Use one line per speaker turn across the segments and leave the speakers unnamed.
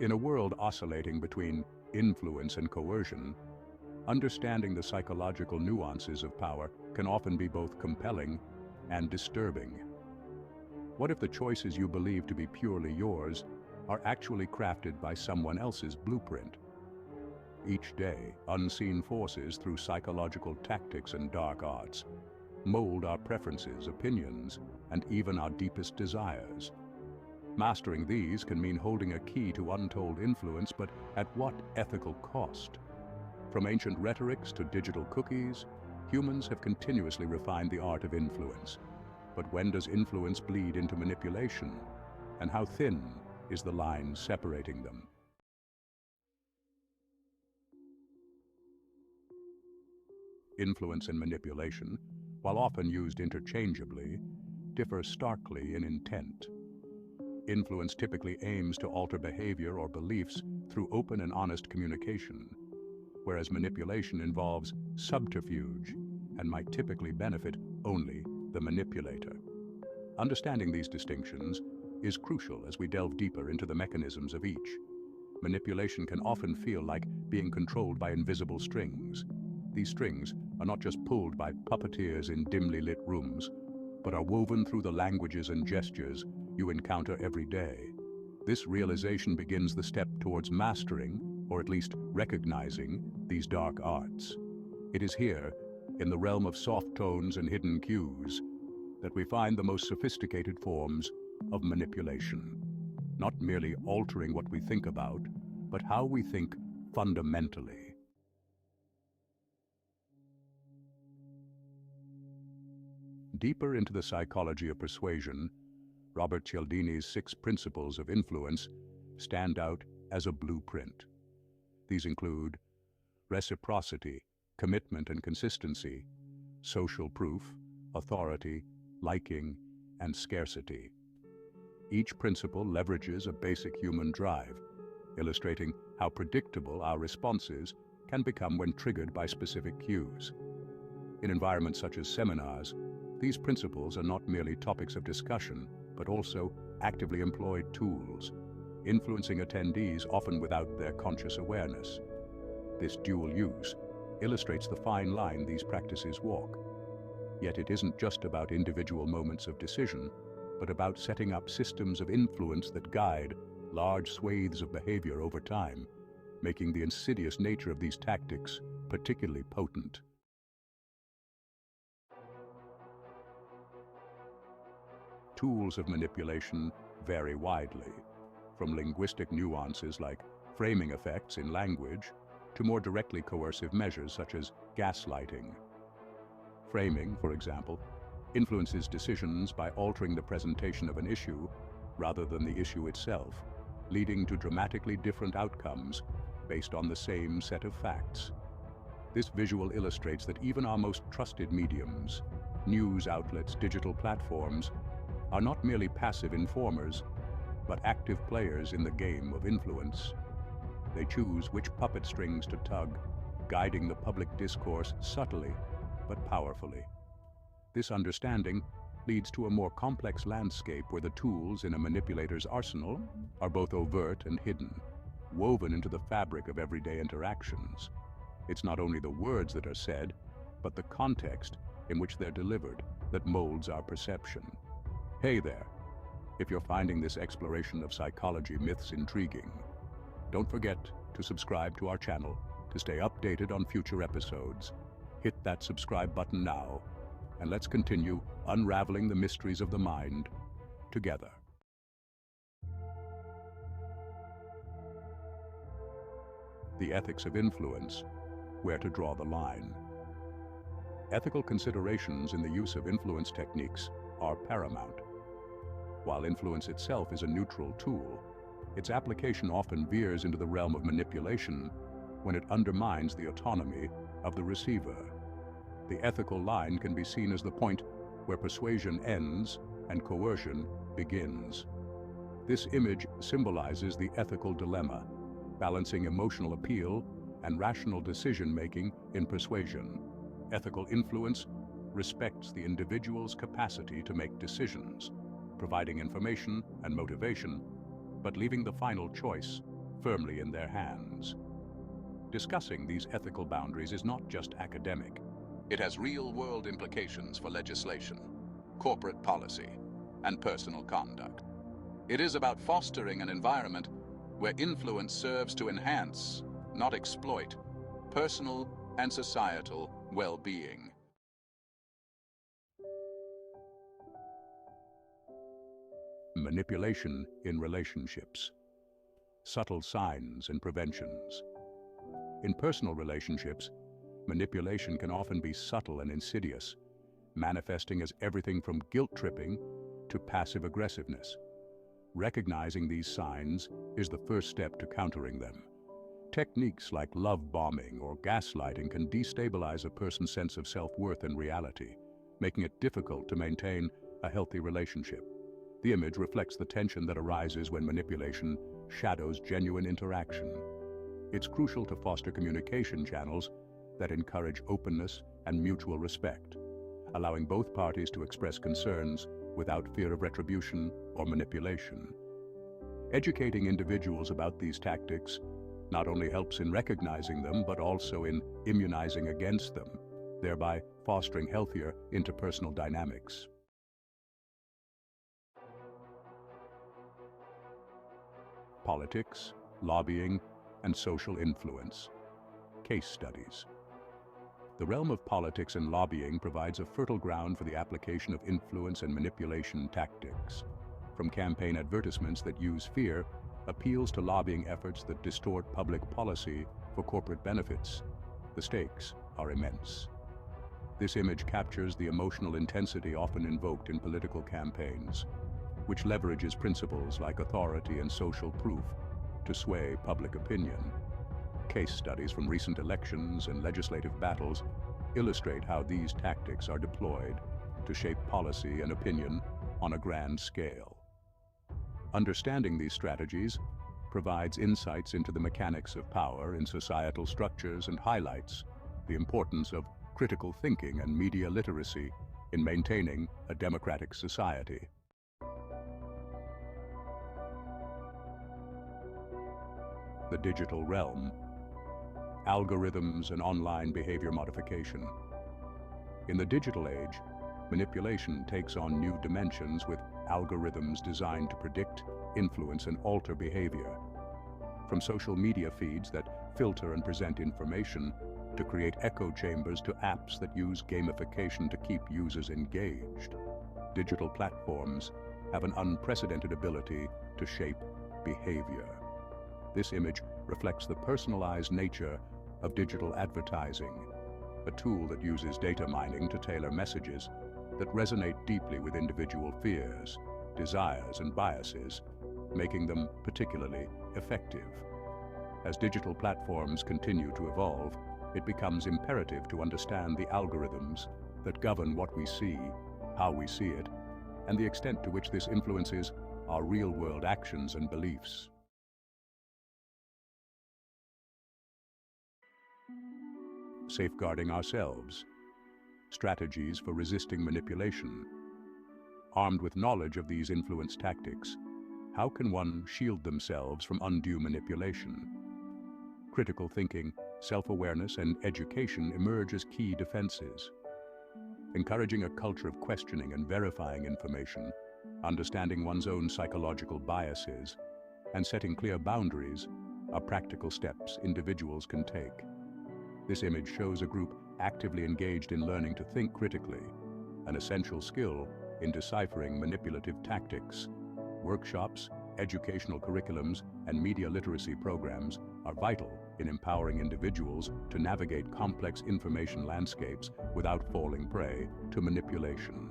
In a world oscillating between influence and coercion, understanding the psychological nuances of power can often be both compelling and disturbing. What if the choices you believe to be purely yours are actually crafted by someone else's blueprint? Each day, unseen forces through psychological tactics and dark arts mold our preferences, opinions, and even our deepest desires. Mastering these can mean holding a key to untold influence, but at what ethical cost? From ancient rhetorics to digital cookies, humans have continuously refined the art of influence. But when does influence bleed into manipulation? And how thin is the line separating them? Influence and manipulation, while often used interchangeably, differ starkly in intent. Influence typically aims to alter behavior or beliefs through open and honest communication, whereas manipulation involves subterfuge and might typically benefit only the manipulator. Understanding these distinctions is crucial as we delve deeper into the mechanisms of each. Manipulation can often feel like being controlled by invisible strings. These strings are not just pulled by puppeteers in dimly lit rooms, but are woven through the languages and gestures you encounter every day. This realization begins the step towards mastering, or at least recognizing, these dark arts. It is here, in the realm of soft tones and hidden cues, that we find the most sophisticated forms of manipulation. Not merely altering what we think about, but how we think fundamentally. Deeper into the psychology of persuasion, Robert Cialdini's 6 principles of influence stand out as a blueprint. These include reciprocity, commitment and consistency, social proof, authority, liking, and scarcity. Each principle leverages a basic human drive, illustrating how predictable our responses can become when triggered by specific cues. In environments such as seminars, these principles are not merely topics of discussion, but also actively employed tools, influencing attendees often without their conscious awareness. This dual use illustrates the fine line these practices walk. Yet it isn't just about individual moments of decision, but about setting up systems of influence that guide large swathes of behavior over time, making the insidious nature of these tactics particularly potent. Tools of manipulation vary widely, from linguistic nuances like framing effects in language to more directly coercive measures such as gaslighting. Framing, for example, influences decisions by altering the presentation of an issue rather than the issue itself, leading to dramatically different outcomes based on the same set of facts. This visual illustrates that even our most trusted mediums, news outlets, digital platforms, are not merely passive informers, but active players in the game of influence. They choose which puppet strings to tug, guiding the public discourse subtly but powerfully. This understanding leads to a more complex landscape where the tools in a manipulator's arsenal are both overt and hidden, woven into the fabric of everyday interactions. It's not only the words that are said, but the context in which they're delivered that molds our perception. Hey there! If you're finding this exploration of psychology myths intriguing, don't forget to subscribe to our channel to stay updated on future episodes. Hit that subscribe button now, and let's continue unraveling the mysteries of the mind together. The ethics of influence, where to draw the line. Ethical considerations in the use of influence techniques are paramount. While influence itself is a neutral tool, its application often veers into the realm of manipulation when it undermines the autonomy of the receiver. The ethical line can be seen as the point where persuasion ends and coercion begins. This image symbolizes the ethical dilemma, balancing emotional appeal and rational decision-making in persuasion. Ethical influence respects the individual's capacity to make decisions, providing information and motivation, but leaving the final choice firmly in their hands. Discussing these ethical boundaries is not just academic. It has real-world implications for legislation, corporate policy, and personal conduct. It is about fostering an environment where influence serves to enhance, not exploit, personal and societal well-being. Manipulation in relationships. Subtle signs and preventions. In personal relationships, manipulation can often be subtle and insidious, manifesting as everything from guilt-tripping to passive aggressiveness. Recognizing these signs is the first step to countering them. Techniques like love bombing or gaslighting can destabilize a person's sense of self-worth and reality, making it difficult to maintain a healthy relationship. The image reflects the tension that arises when manipulation shadows genuine interaction. It's crucial to foster communication channels that encourage openness and mutual respect, allowing both parties to express concerns without fear of retribution or manipulation. Educating individuals about these tactics not only helps in recognizing them, but also in immunizing against them, thereby fostering healthier interpersonal dynamics. Politics, lobbying, and social influence. Case studies. The realm of politics and lobbying provides a fertile ground for the application of influence and manipulation tactics. From campaign advertisements that use fear, appeals to lobbying efforts that distort public policy for corporate benefits, the stakes are immense. This image captures the emotional intensity often invoked in political campaigns, which leverages principles like authority and social proof to sway public opinion. Case studies from recent elections and legislative battles illustrate how these tactics are deployed to shape policy and opinion on a grand scale. Understanding these strategies provides insights into the mechanics of power in societal structures and highlights the importance of critical thinking and media literacy in maintaining a democratic society. The digital realm. Algorithms and online behavior modification. In the digital age, manipulation takes on new dimensions with algorithms designed to predict, influence, and alter behavior. From social media feeds that filter and present information, to create echo chambers to apps that use gamification to keep users engaged, digital platforms have an unprecedented ability to shape behavior. This image reflects the personalized nature of digital advertising, a tool that uses data mining to tailor messages that resonate deeply with individual fears, desires, and biases, making them particularly effective. As digital platforms continue to evolve, it becomes imperative to understand the algorithms that govern what we see, how we see it, and the extent to which this influences our real-world actions and beliefs. Safeguarding ourselves. Strategies for resisting manipulation. Armed with knowledge of these influence tactics, how can one shield themselves from undue manipulation? Critical thinking, self-awareness, and education emerge as key defenses. Encouraging a culture of questioning and verifying information, understanding one's own psychological biases, and setting clear boundaries are practical steps individuals can take. This image shows a group actively engaged in learning to think critically, an essential skill in deciphering manipulative tactics. Workshops, educational curriculums, and media literacy programs are vital in empowering individuals to navigate complex information landscapes without falling prey to manipulation.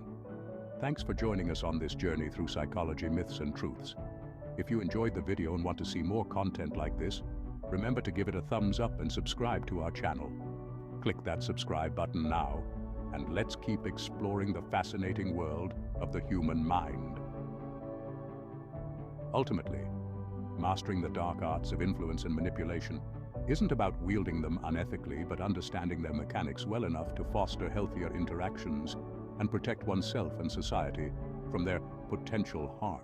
Thanks for joining us on this journey through psychology, myths, and truths. If you enjoyed the video and want to see more content like this, remember to give it a thumbs up and subscribe to our channel. Click that subscribe button now, and let's keep exploring the fascinating world of the human mind. Ultimately, mastering the dark arts of influence and manipulation isn't about wielding them unethically, but understanding their mechanics well enough to foster healthier interactions and protect oneself and society from their potential harm.